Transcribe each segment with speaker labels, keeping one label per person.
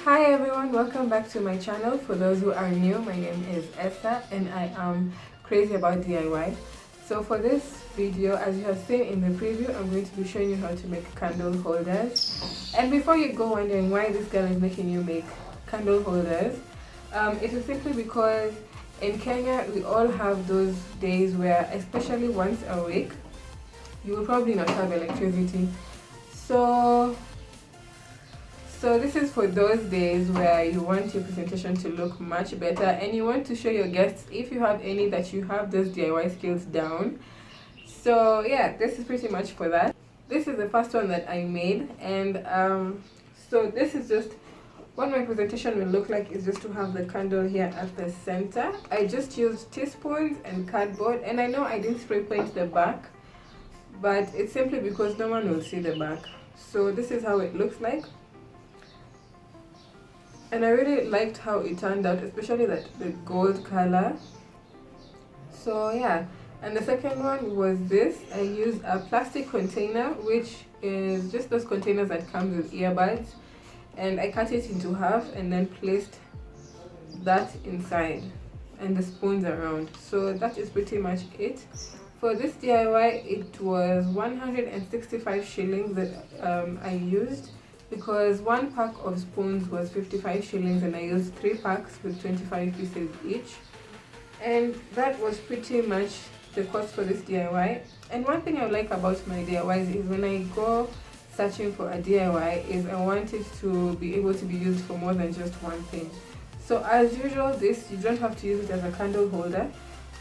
Speaker 1: Hi everyone, welcome back to my channel. For those who are new, my name is Esther and I am crazy about DIY. So for this video, as you have seen in the preview, I'm going to be showing you how to make candle holders. And before you go wondering why this girl is making you make candle holders, it is simply because in Kenya we all have those days where, especially once a week, you will probably not have electricity. So this is for those days where you want your presentation to look much better and you want to show your guests, if you have any, that you have those DIY skills down. So yeah, this is pretty much for that. This is the first one that I made, and so this is just what my presentation will look like. Is just to have the candle here at the center. I just used teaspoons and cardboard, and I know I didn't spray paint the back, but it's simply because no one will see the back. So this is how it looks like. And I really liked how it turned out, especially the gold color. So yeah, and the second one was this. I used a plastic container, which is just those containers that comes with earbuds, and I cut it into half and then placed that inside and the spoons around. So that is pretty much it. For this DIY, it was 165 shillings that I used, because one pack of spoons was 55 shillings and I used 3 packs with 25 pieces each, and that was pretty much the cost for this DIY. And one thing I like about my DIYs is when I go searching for a DIY is I want it to be able to be used for more than just one thing. So as usual, this, you don't have to use it as a candle holder,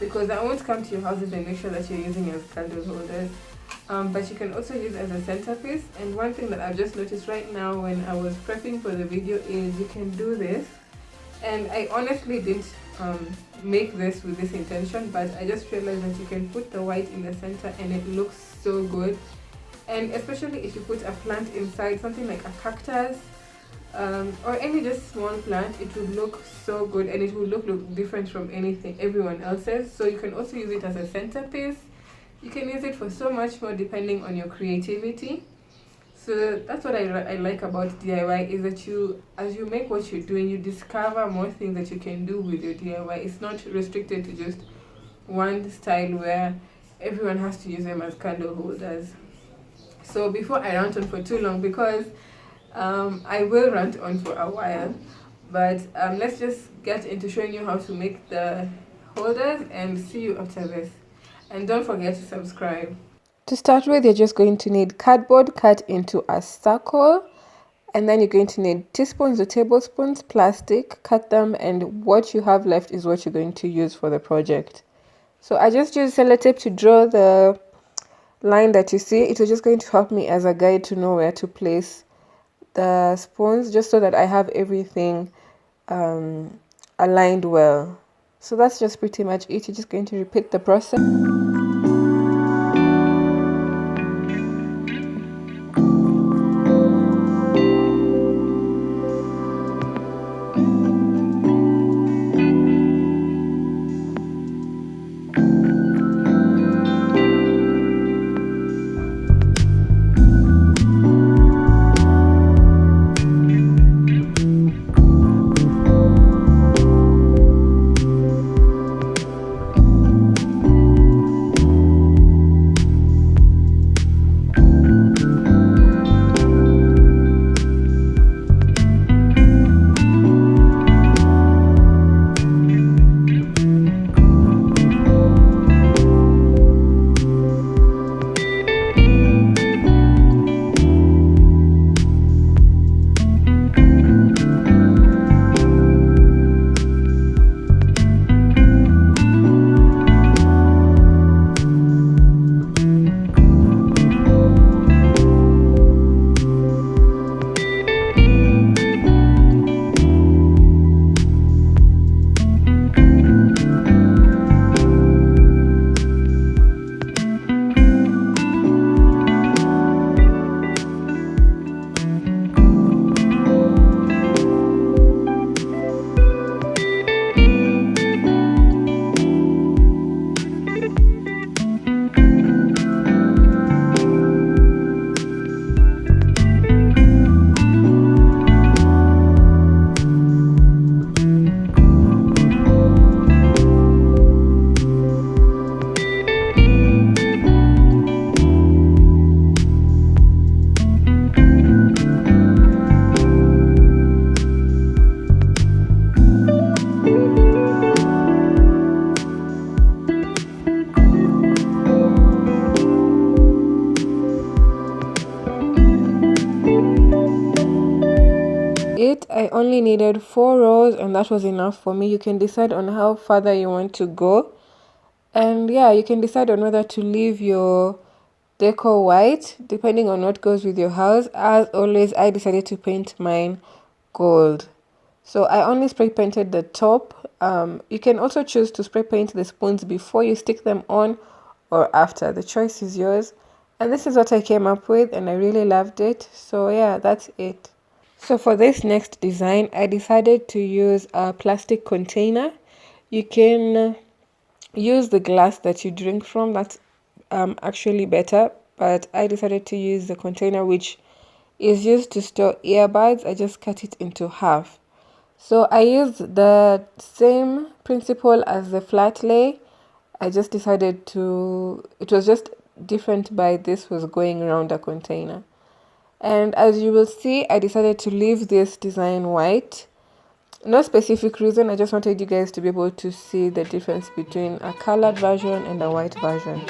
Speaker 1: because I won't come to your houses and make sure that you're using it as candle holders. But you can also use it as a centerpiece. And one thing that I've just noticed right now when I was prepping for the video is you can do this. And I honestly didn't make this with this intention, but I just realized that you can put the white in the center and it looks so good. And especially if you put a plant inside, something like a cactus or any just small plant, it would look so good, and it will look different from everyone else's. So you can also use it as a centerpiece. You can use it for so much more depending on your creativity. So that's what I like about DIY, is that as you make what you're doing, you discover more things that you can do with your DIY. It's not restricted to just one style where everyone has to use them as candle holders. So before I rant on for too long, because I will rant on for a while, but let's just get into showing you how to make the holders and see you after this. And don't forget to subscribe. To start with, you're just going to need cardboard cut into a circle, and then you're going to need teaspoons or tablespoons, plastic, cut them, and what you have left is what you're going to use for the project. So I just used sellotape to draw the line that you see. It was just going to help me as a guide to know where to place the spoons, just so that I have everything aligned well. So that's just pretty much it. You're just going to repeat the process. it. I only needed 4 rows and that was enough for me. You can decide on how further you want to go. And yeah, you can decide on whether to leave your decor white depending on what goes with your house. As always, I decided to paint mine gold. So I only spray painted the top. You can also choose to spray paint the spoons before you stick them on or after. The choice is yours. And this is what I came up with and I really loved it. So yeah, that's it. So for this next design, I decided to use a plastic container. You can use the glass that you drink from. That's actually better. But I decided to use the container which is used to store earbuds. I just cut it into half. So I used the same principle as the flat lay. I just decided to, it was just different by this was going around a container. And as you will see, I decided to leave this design white. No specific reason, I just wanted you guys to be able to see the difference between a colored version and a white version.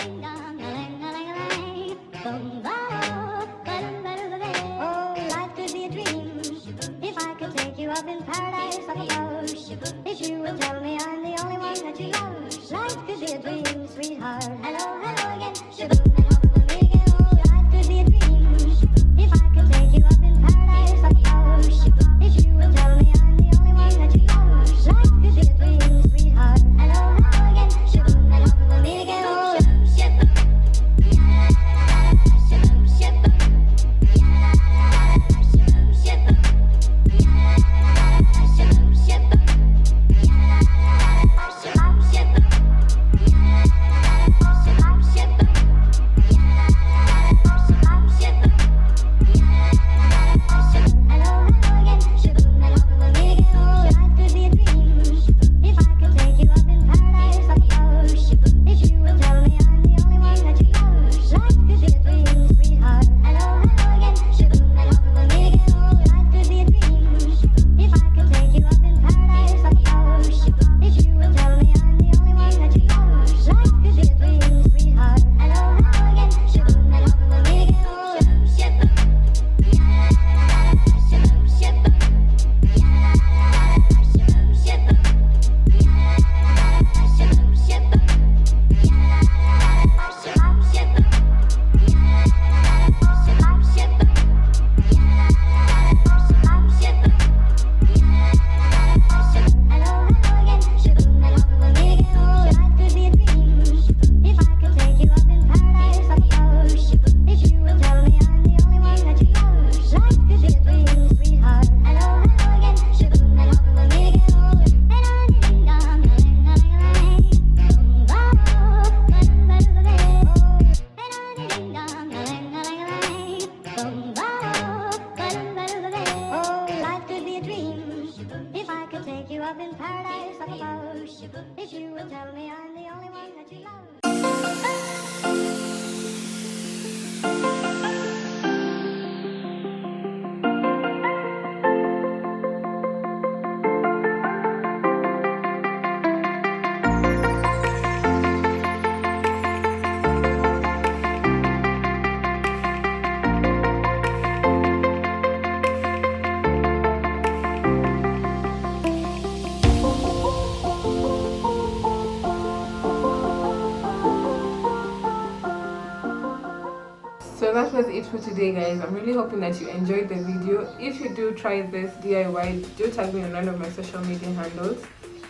Speaker 1: So that was it for today, guys. I'm really hoping that you enjoyed the video. If you do try this DIY, do tag me on one of my social media handles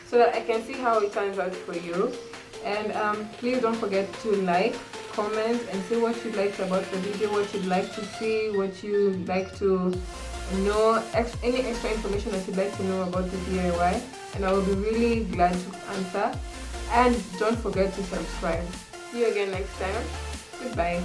Speaker 1: so that I can see how it turns out for you. And please don't forget to like, comment, and say what you liked about the video, what you'd like to see, what you'd like to know, any extra information that you'd like to know about the DIY, and I will be really glad to answer. And don't forget to subscribe. See you again next time. Goodbye.